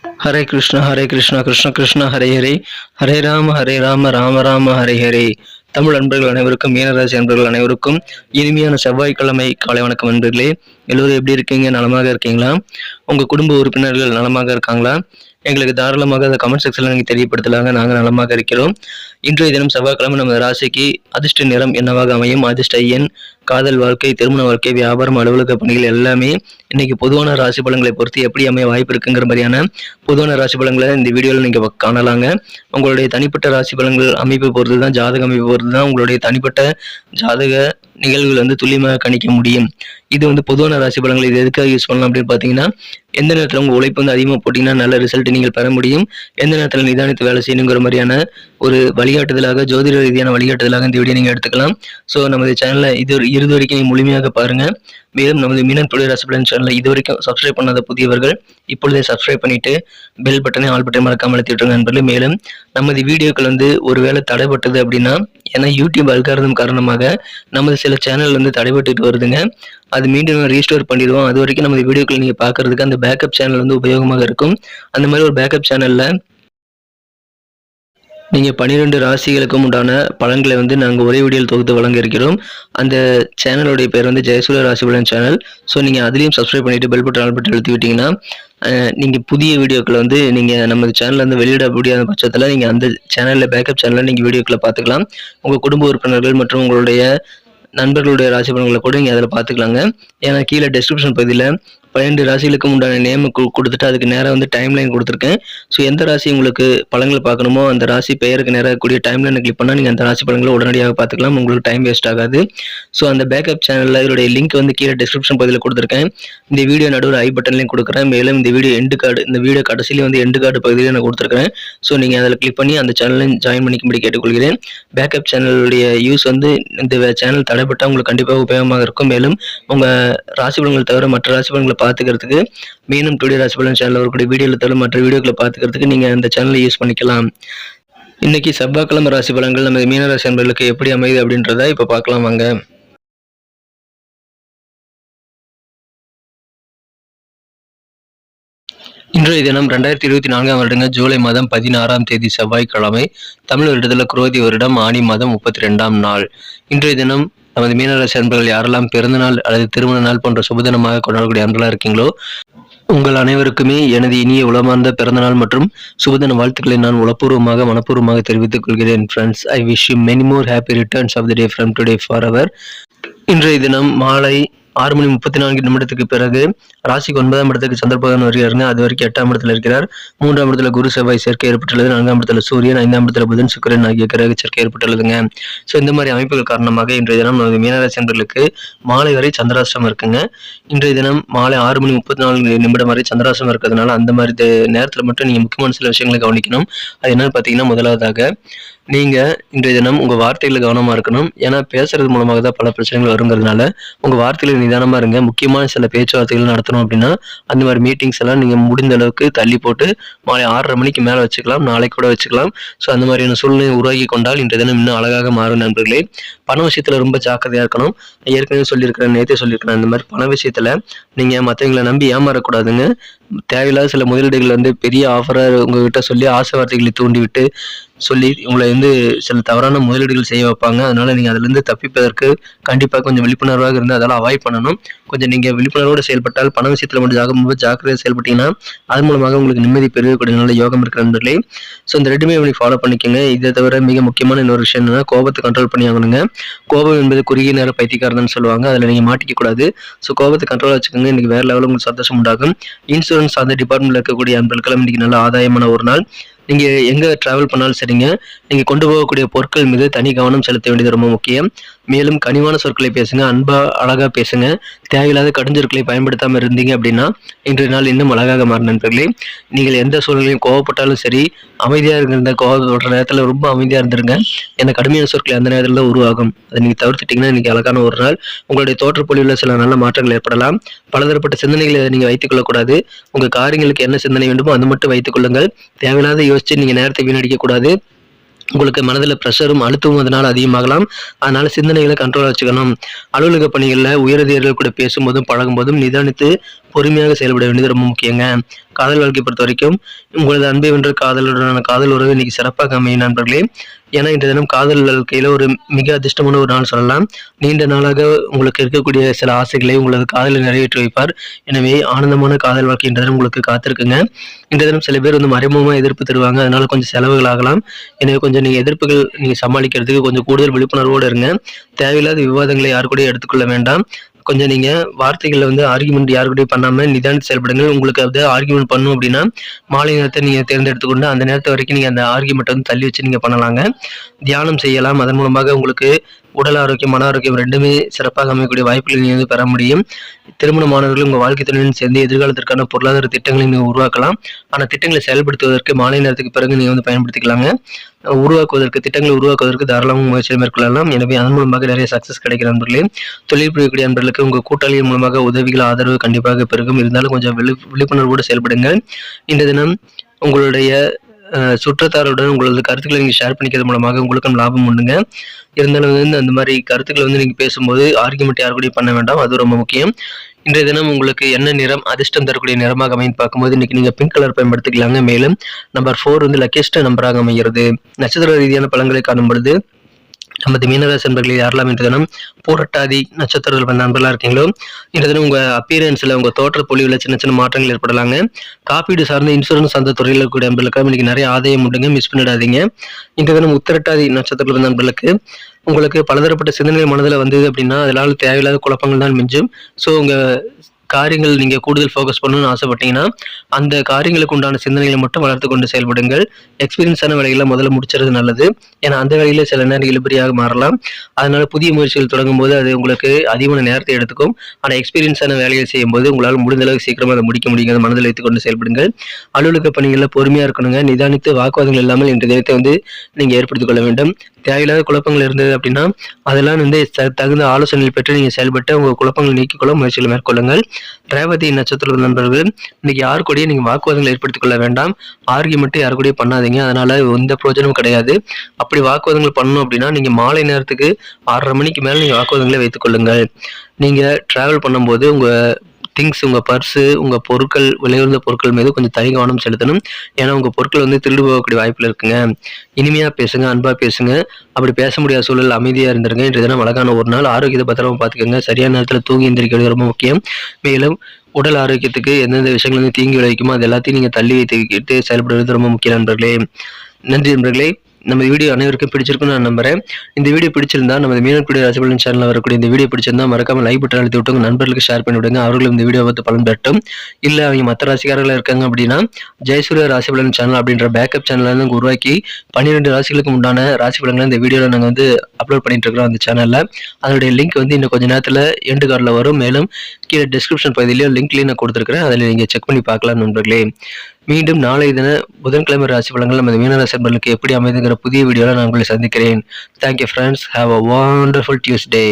ஹரே கிருஷ்ணா கிருஷ்ண கிருஷ்ண ஹரே ஹரே, ஹரே ராம ராம ராம ஹரே ஹரே. தமிழ் அன்பர்கள் அனைவருக்கும், மீனராசி அன்பர்கள் அனைவருக்கும் இனிமையான செவ்வாய்க்கிழமை காலை வணக்கம் அன்பர்களே. எல்லோரும் எப்படி இருக்கீங்க? நலமாக இருக்கீங்களா? உங்கள் குடும்ப உறுப்பினர்கள் நலமாக இருக்காங்களா? எங்களுக்கு தாராளமாக அந்த கமெண்ட் செக்ஷனில் நீங்கள் தெரியப்படுத்தலாங்க. நாங்கள் நலமாக இருக்கிறோம். இன்றைய தினம் செவ்வாய்க்கிழமை நமது ராசிக்கு அதிர்ஷ்ட நிறம் என்னவாக அமையும், அதிர்ஷ்ட எண், காதல் வாழ்க்கை, திருமண வாழ்க்கை, வியாபாரம், அலுவலக பணிகள் எல்லாமே இன்னைக்கு பொதுவான ராசி பலன்களை பொறுத்து எப்படி அமைய வாய்ப்பு இருக்குங்கிற மாதிரியான பொதுவான ராசி பலன்களை இந்த வீடியோவில் நீங்கள் காணலாங்க. உங்களுடைய தனிப்பட்ட ராசி பலன்கள் அமைப்பு பொறுத்து தான், ஜாதக அமைப்பு பொறுத்து தான் உங்களுடைய தனிப்பட்ட ஜாதக நிகழ்வுகள் துல்லியமாக கணிக்க முடியும். இது பொதுவான ராசி பலன்கள். இது எதுக்காக யூஸ் பண்ணலாம் அப்படின்னு பார்த்தீங்கன்னா, எந்த நேரத்தில் உங்கள் உழைப்பு அதிகமாக போட்டிங்கன்னா நல்ல ரிசல்ட் நீங்கள் பெற முடியும், எந்த நேரத்தில் நிதானித்து வேலை செய்யணுங்கிற மாதிரியான ஒரு வழிகாட்டுதலாக, ஜோதிட ரீதியான வழிகாட்டுதலாக இந்த வீடியோ நீங்கள் எடுத்துக்கலாம். ஸோ நமது சேனலில் இறுதி வரைக்கும் நீங்கள் முழுமையாக பாருங்கள். மேலும் நமது மீனன் டுடே ராசி பலன் சேனலில் இது வரைக்கும் சப்ஸ்கிரைப் பண்ணாத புதியவர்கள் இப்பொழுதே சப்ஸ்கிரைப் பண்ணிட்டு பெல் பட்டனை ஆல் பட்டனை மறக்காமல் அழுத்தி விட்டுருங்க நண்பர்களே. மேலும் நமது வீடியோக்கள் ஒருவேளை தடைப்பட்டது அப்படின்னா, ஏன்னா யூடியூப் அல்காரிதம் காரணமாக நமது சில சேனல் தடைபட்டு வருதுங்க. அது மீண்டும் ரீஸ்டோர் பண்ணிடுவோம். அது வரைக்கும் நமது வீடியோக்கள் நீங்கள் பார்க்கறதுக்கு அந்த பேக்கப் சேனல் உபயோகமாக இருக்கும். அந்த மாதிரி ஒரு பேக்கப் சேனலில் நீங்கள் 12 ராசிகளுக்கும் உண்டான பலன்களை நாங்கள் ஒரே வீடியோவில் தொகுத்து வழங்க இருக்கிறோம். அந்த சேனலுடைய பேர் ஜெயசூரிய ராசி பலன் சேனல். ஸோ நீங்கள் அதுலேயும் சப்ஸ்கிரைப் பண்ணிவிட்டு பெல் பட்டன் ஆல் பட்டன் அழுத்தி விட்டிங்கன்னா, நீங்கள் புதிய வீடியோக்களை நீங்கள் நம்ம சேனலில் வெளியிட முடியாத பட்சத்தில் நீங்கள் அந்த சேனலில் பேக்கப் சேனலில் நீங்கள் வீடியோக்களை பார்த்துக்கலாம். உங்கள் குடும்ப உறுப்பினர்கள் மற்றும் உங்களுடைய நண்பர்களுடைய ராசி பலன்களை கூட நீங்கள் அதில் பார்த்துக்கலாங்க. ஏன்னா கீழே டிஸ்கிரிப்ஷன் பகுதியில் 12 ராசிகளுக்கும் உண்டான நேம் கொடுத்துட்டு அதுக்கு நேராக டைம்லைன் கொடுத்துருக்கேன். ஸோ எந்த ராசி உங்களுக்கு பலன்களை பார்க்கணுமோ அந்த ராசி பெயருக்கு நேராக கூடிய டைம்லைனை கிளிக் பண்ணால் நீங்கள் அந்த ராசி பலன்களை உடனடியாக பார்த்துக்கலாம். உங்களுக்கு டைம் வேஸ்ட் ஆகாது. ஸோ அந்த பேக்கப் சேனலில் இதோடைய லிங்க் கீழே டிஸ்கிரிப்ஷன் பகுதியில் கொடுத்துருக்கேன். இந்த வீடியோ நடுவில் ஐ பட்டன்லையும் கொடுக்குறேன். மேலும் இந்த வீடியோ எண்டு கார்டு, இந்த வீடியோ கடைசியிலே எண்டு கார்டு பகுதியில் நான் கொடுத்துருக்கேன். ஸோ நீங்கள் அதில் கிளிக் பண்ணி அந்த சேனலையும் ஜாயின் பண்ணிக்கும்படி கேட்டுக்கொள்கிறேன். பேக்கப் சேனலுடைய யூஸ் இந்த சேனல் தடைப்பட்டால் உங்களுக்கு கண்டிப்பாக உபயோகமாக இருக்கும். மேலும் உங்கள் ராசி பலன்கள் தவிர மற்ற ராசி பலன்களை பார்த்துக்கிறதுக்கு மீண்டும் டுடே ராசி பலன் சேனல் வரக்கூடிய வீடியோவில் தவிர மற்ற வீடியோக்களை பார்த்துக்கிறதுக்கு நீங்கள் அந்த சேனலை யூஸ் பண்ணிக்கலாம். இன்னைக்கு செவ்வாய்க்கிழமை ராசி பலன்கள் நம்ம மீனராசி அன்பர்களுக்கு எப்படி அமையுது அப்படின்றத இப்போ பார்க்கலாம் வாங்க. இன்றைய தினம் 2024 வருடங்க ஜூலை மாதம் 16ஆம் தேதி செவ்வாய்க்கிழமை, தமிழ் வருடத்தில் குரோதி வருடம் ஆனி மாதம் 32ஆம் நாள். இன்றைய தினம் நமது மீனராசி அன்பர்கள் யாரெல்லாம் பிறந்த நாள் அல்லது திருமண நாள் போன்ற சுபதினமாக கொண்டாடக்கூடிய அன்பர்களாக இருக்கீங்களோ, உங்கள் அனைவருக்குமே எனது இனிய உளமார்ந்த பிறந்தநாள் மற்றும் சுபதின வாழ்த்துக்களை நான் உளப்பூர்வமாக மனப்பூர்வமாக தெரிவித்துக் கொள்கிறேன். Friends, I wish you many more happy returns of the day from today for ever. இன்றைய தினம் மாலை 6:34 பிறகு ராசிக்கு 9ஆம் இடத்துக்கு சந்திரபகவான் வருகிறாருங்க. அது வரைக்கும் 8ஆம் இடத்துல இருக்கிறார். 3ஆம் இடத்துல குரு செவ்வாய் சேர்க்கை ஏற்பட்டுள்ளது. 4ஆம் இடத்துல சூரியன், 5ஆம் இடத்துல புதன், சுக்கிரன் ஆகிய கிரக சேர்க்கை ஏற்பட்டுள்ளதுங்க. ஸோ இந்த மாதிரி அமைப்புகள் காரணமாக இன்றைய தினம் நமது மீனராசி அன்பர்களுக்கு மாலை வரை சந்திராஷ்டிரம் இருக்குங்க. இன்றைய தினம் மாலை 6:34 வரை சந்திராஷ்டிரம் இருக்கிறதுனால அந்த மாதிரி நேரத்தில் மட்டும் நீங்கள் முக்கியமான சில விஷயங்களை கவனிக்கணும். அது என்னன்னு பார்த்தீங்கன்னா, முதலாவதாக நீங்கள் இன்றைய தினம் உங்கள் வார்த்தைகளில் கவனமாக இருக்கணும். ஏன்னா பேசுறது மூலமாக தான் பல பிரச்சனைகள் வருங்கிறதுனால உங்கள் வார்த்தைகள் நிதானமாக இருங்க. முக்கியமான சில பேச்சுவார்த்தைகள் நடத்தணும் அப்படின்னா அந்த மாதிரி மீட்டிங்ஸ் எல்லாம் நீங்கள் முடிந்த அளவுக்கு தள்ளி போட்டு மாலை 6:30 மணிக்கு மேலே வச்சுக்கலாம், நாளைக்கு கூட வச்சுக்கலாம். ஸோ அந்த மாதிரியான சூழ்நிலை உருவாக்கி கொண்டால் இன்றைய தினம் இன்னும் அழகாக மாறும் நண்பர்களே. பண விஷயத்தில் ரொம்ப ஜாக்கிரதையாக இருக்கணும். ஏற்கனவே சொல்லியிருக்கிறேன், நேற்றே சொல்லியிருக்கிறேன், இந்த மாதிரி பண விஷயத்தில் நீங்கள் மற்றவங்களை நம்பி ஏமாறக்கூடாதுங்க. தேவையில்லாத சில முதலீடுகள் பெரிய ஆஃபராக உங்ககிட்ட சொல்லி ஆசை வார்த்தைகளை தூண்டிவிட்டு சொல்லி உங்களை சில தவறான முதலீடுகள் செய்ய வைப்பாங்க. அதனால நீங்கள் அதிலிருந்து தப்பிப்பதற்கு கண்டிப்பாக கொஞ்சம் விழிப்புணர்வாக இருந்து அதெல்லாம் அவாய்ட் பண்ணணும். கொஞ்சம் நீங்கள் விழிப்புணர்வோடு செயல்பட்டால், பண விஷயத்தில் மட்டும் ரொம்ப ஜாக்கிரதையாக செயல்பட்டீங்கன்னா அது மூலமாக உங்களுக்கு நிம்மதி பெருகக்கூடிய நல்ல யோகம் இருக்கிற நண்பர்களே. ஸோ இந்த ரெண்டுமே ஃபாலோ பண்ணிக்கோங்க. இதை தவிர மிக முக்கியமான இன்னொரு விஷயம் என்னன்னா, கோபத்தை கண்ட்ரோல் பண்ணி ஆகணுங்க. கோபம் என்பது குறுகிய நேர பைத்தியக்காரன்னு சொல்லுவாங்க. அதில் நீங்கள் மாட்டிக்க கூடாது. ஸோ கோபத்தை கண்ட்ரோல் வச்சுக்கோங்க. இன்னைக்கு வேற லெவலில் உங்களுக்கு சந்தோஷம் உண்டாகும். இன்சூரன்ஸ் அந்த டிபார்ட்மெண்ட்டில் இருக்கக்கூடிய அன்பர்களுக்கெல்லாம் இன்னைக்கு நல்ல ஆதாயமான ஒரு நாள். நீங்கள் எங்கே ட்ராவல் பண்ணாலும் சரிங்க, நீங்கள் கொண்டு போகக்கூடிய பொருட்கள் மீது தனி கவனம் செலுத்த வேண்டியது ரொம்ப முக்கியம். மேலும் கனிவான சொற்களை பேசுங்க, அன்பா அழகாக பேசுங்க. தேவையில்லாத கடுஞ்சொற்களை பயன்படுத்தாமல் இருந்தீங்க அப்படின்னா இன்றைய நாள் இன்னும் அழகாக மாறும் நண்பர்களே. நீங்கள் எந்த சூழ்நிலையும் கோவப்பட்டாலும் சரி, அமைதியாக இருக்கிற கோவப்படுற நேரத்தில் ரொம்ப அமைதியாக இருந்துருங்க. ஏன்னா கடுமையான சொற்களை அந்த நேரத்தில் தான் உருவாகும். அதை நீங்கள் தவிர்த்துட்டிங்கன்னா இன்றைக்கி அழகான ஒரு நாள். உங்களுடைய தோற்றப்பொழிவில் சில நல்ல மாற்றங்கள் ஏற்படலாம். பலதரப்பட்ட சிந்தனைகளை நீங்கள் வைத்துக் கொள்ளக்கூடாது. உங்கள் காரியங்களுக்கு என்ன சிந்தனை வேண்டுமோ அது மட்டும் வைத்துக் கொள்ளுங்கள். தேவையில்லாத யோசிச்சு நீங்கள் நேரத்தை வீணடிக்க கூடாது. உங்களுக்கு மனதில் ப்ரெஷரும் அழுத்தமும் அதனால் அதிகமாகலாம். அதனால் சிந்தனைகளை கண்ட்ரோலாக வச்சுக்கணும். அலுவலக பணிகளில் உயரதிகாரிகள் கூட பேசும்போதும் பழகும்போதும் நிதானித்து பொறுமையாக செயல்பட வேண்டியது ரொம்ப முக்கியங்க. காதல் வாழ்க்கை பொறுத்த வரைக்கும் உங்களது அன்பை வென்ற காதலுடனான காதல் உறவு இன்னைக்கு சிறப்பாக அமையும் நண்பர்களே. ஏன்னா இன்றைய தினம் காதல் வாழ்க்கையில ஒரு மிக அதிர்ஷ்டமான ஒரு நாள் சொல்லலாம். நீண்ட நாளாக உங்களுக்கு இருக்கக்கூடிய சில ஆசைகளை உங்களது காதலை நிறைவேற்றி வைப்பார். எனவே ஆனந்தமான காதல் வாழ்க்கை இன்றைய தினம் உங்களுக்கு காத்திருக்குங்க. இன்றைய தினம் சில பேர் வந்து மறைமுகமா எதிர்ப்பு தருவாங்க. அதனால கொஞ்சம் செலவுகள் ஆகலாம். எனவே கொஞ்சம் எதிர்ப்புகள் சமாளிக்கிறதுக்கு கொஞ்சம் கூடுதல் விழிப்புணர்வோடு இருங்க. தேவையில்லாத விவாதங்களை யாரு கூடயும் எடுத்துக்கொள்ள வேண்டாம். கொஞ்சம் நீங்க வார்த்தைகள்ல வந்து ஆர்கியுமெண்ட் யாரு கூடயும் பண்ணாம நிதானித்து செயல்படுங்கள். உங்களுக்கு வந்து ஆர்கியுமெண்ட் பண்ணணும் அப்படின்னா, மாலை நேரத்தை நீங்க தேர்ந்தெடுத்துக்கொண்டு அந்த நேரத்து வரைக்கும் நீங்க அந்த ஆர்கியுமெண்ட்ட வந்து தள்ளி வச்சு நீங்க பண்ணலாங்க. தியானம் செய்யலாம். அதன் மூலமாக உங்களுக்கு உடல் ஆரோக்கியம், மன ஆரோக்கியம் 2மே சிறப்பாக அமையக்கூடிய வாய்ப்புகளை நீங்க வந்து பெற முடியும். திருமணமானவர்கள் உங்க வாழ்க்கை துணையுடன் சேர்ந்து எதிர்காலத்திற்கான பொருளாதார திட்டங்களை நீங்க உருவாக்கலாம். ஆனா திட்டங்களை செயல்படுத்துவதற்கு மாலை நேரத்துக்கு பிறகு நீங்க வந்து பயன்படுத்திக்கலாங்க. திட்டங்களை உருவாக்குவதற்கு தாராளமாக முயற்சியை மேற்கொள்ளலாம். எனவே அதன் மூலமாக நிறைய சக்சஸ் கிடைக்கிற நண்பர்களே. தொழில் புரியக்கூடிய நண்பர்களுக்கு உங்க கூட்டாளிகள் மூலமாக உதவிகள், ஆதரவு கண்டிப்பாக பெருகும். இருந்தாலும் கொஞ்சம் விழிப்புணர்வோடு செயல்படுங்கள். இன்றைய தினம் உங்களுடைய சுற்றத்தாருடன் உங்களது கருத்துக்களை நீங்க ஷேர் பண்ணிக்கிறது மூலமாக உங்களுக்கும் லாபம் உண்டுங்க. இருந்தாலும் வந்து அந்த மாதிரி கருத்துக்களை வந்து நீங்க பேசும்போது ஆர்கியுமெண்ட் யாரு கூடயும் பண்ண வேண்டாம். அது ரொம்ப முக்கியம். இன்றைய தினம் உங்களுக்கு என்ன நிறம் அதிர்ஷ்டம் தரக்கூடிய நிறமாக அமைன்னு பார்க்கும்போது இன்னைக்கு நீங்க பிங்க் கலர் பயன்படுத்திக்கலாங்க. மேலும் நம்பர் 4 வந்து லக்கியஸ்ட் நம்பராக அமைகிறது. நட்சத்திர ரீதியான பலன்களை காணும் பொழுது நமது மீனராசி நண்பர்கள் யாரெல்லாம் இன்று தினம் பூரட்டாதி நட்சத்திரங்கள் நண்பர்களா இருக்கீங்களோ, இன்று தினம் உங்க அப்பியரன்ஸ்ல உங்க தோற்ற பொலிவுல சின்ன சின்ன மாற்றங்கள் ஏற்படலாங்க. காப்பீடு சார்ந்த இன்சூரன்ஸ் அந்த துறையில் இருக்கக்கூடிய நண்பர்களுக்கு இன்னைக்கு நிறைய ஆதாயம் உண்டுங்க. மிஸ் பண்ணிடாதீங்க. இன்று தினம் உத்திரட்டாதி நட்சத்திரங்கள் நண்பர்களுக்கு உங்களுக்கு பலதரப்பட்ட சிந்தனை மனதில் வந்தது அப்படின்னா அதனால தேவையில்லாத குழப்பங்கள் தான் மிஞ்சும். ஸோ உங்க காரியங்கள் நீங்க கூடுதல் ஃபோக்கஸ் பண்ணணும்னு ஆசைப்பட்டீங்கன்னா அந்த காரியங்களுக்கு உண்டான சிந்தனைகளை மட்டும் வளர்த்து கொண்டு செயல்படுங்கள். எக்ஸ்பீரியன்ஸான வேலைகளை முதல்ல முடிச்சுறது நல்லது. ஏன்னா அந்த வேலையில சில நேரம் இழுபறியாக மாறலாம். அதனால புதிய முயற்சிகள் தொடங்கும் போது அது உங்களுக்கு அதிகமான நேரத்தை எடுத்துக்கும். ஆனால் எக்ஸ்பீரியன்ஸான வேலையை செய்யும் போது உங்களால் முடிந்த அளவுக்கு சீக்கிரமாக அதை முடிக்க முடியும். அதை மனதில் வைத்துக்கொண்டு செயல்படுங்கள். அலுவலக பணிகளில் பொறுமையா இருக்கணுங்க. நிதானித்து வாக்குவாதங்கள் இல்லாமல் இன்றைய தினத்தை வந்து நீங்க ஏற்படுத்திக் கொள்ள வேண்டும். தேவையில்லாத குழப்பங்கள் இருந்தது அப்படின்னா அதெல்லாம் வந்து தகுந்த ஆலோசனைகள் பெற்று நீங்க செயல்பட்டு உங்க குழப்பங்களை நீக்கிக்கொள்ள முயற்சிகளை மேற்கொள்ளுங்கள். ரேவதி நட்சத்திர நண்பர்கள் இன்னைக்கு யாரு கூடயும் நீங்க வாக்குவாதங்களை ஏற்படுத்திக் கொள்ள வேண்டாம். ஆர்கியுமெண்ட் யாரு கூடயும் பண்ணாதீங்க. அதனால எந்த பிரயோஜனமும் கிடையாது. அப்படி வாக்குவாதங்கள் பண்ணணும் அப்படின்னா நீங்க மாலை நேரத்துக்கு 6:30 மணிக்கு மேல நீங்க வாக்குவாதங்களை வைத்துக் கொள்ளுங்கள். நீங்க டிராவல் பண்ணும்போது உங்க திங்ஸ், உங்க பர்ஸு, உங்க பொருட்கள், விலையுறந்த பொருட்கள் மீது கொஞ்சம் தனி கவனம் செலுத்தணும். ஏன்னா உங்க பொருட்கள் வந்து திருடு போகக்கூடிய வாய்ப்புல இருக்குங்க. இனிமையா பேசுங்க, அன்பா பேசுங்க. அப்படி பேச முடியாத சூழல் அமைதியா இருந்துருங்க. இன்றைய தினம் அழகான ஒரு நாள். ஆரோக்கியத்தை பத்திரமா பார்த்துக்கோங்க. சரியான நேரத்தில் தூங்கி எந்திரிக்கிறது ரொம்ப முக்கியம். மேலும் உடல் ஆரோக்கியத்துக்கு எந்தெந்த விஷயங்கள் வந்து தீங்கி விளைவிக்குமோ அது எல்லாத்தையும் நீங்க தள்ளி வைத்துக்கிட்டு செயல்படுவது ரொம்ப முக்கியம் நண்பர்களே. நன்றி நண்பர்களே. நம்ம வீடியோ அனைவருக்கும் பிடிச்சிருக்குன்னு நான் நம்புறேன். இந்த வீடியோ பிடிச்சிருந்தா நமது மீனக்குடி ராசிபலன் சேனல்ல வரக்கூடிய இந்த வீடியோ பிடிச்சிருந்தா மறக்காம லைக் பட்டன் அழுத்தி விட்டு உங்க நண்பர்களுக்கு ஷேர் பண்ணி விடுங்க. அவர்களும் இந்த வீடியோ பார்த்து பலன் பெறட்டும். இல்ல அவங்க மற்ற ராசிக்காரர்களா இருக்காங்க அப்படின்னா ஜெயசூர்யா ராசிபலன் சேனல் அப்படின்ற பேக்கப் சேனல் வந்து உருவாக்கி 12 ராசிகளுக்கு உண்டான ராசி பலன்களை இந்த வீடியோல நாங்க வந்து அப்லோட் பண்ணிட்டு இருக்கிறோம் அந்த சேனல்ல. அதோடைய லிங்க் வந்து இன்னும் கொஞ்ச நேரத்துல எண்டு கார்டில் வரும். மேலும் கீழே டிஸ்கிரிப்ஷன் பகுதியிலேயே லிங்க்லையும் நான் கொடுத்துருக்கிறேன். அதில் நீங்க செக் பண்ணி பார்க்கலாம் நண்பர்களே. மீண்டும் நாளை தின புதன்கிழமை ராசி பலன்கள் நமது மீனராசி நண்பர்களுக்கு எப்படி அமைதுங்கிற புதிய வீடியோவில் நான் உங்களை சந்திக்கிறேன். Thank you friends. Have a wonderful Tuesday.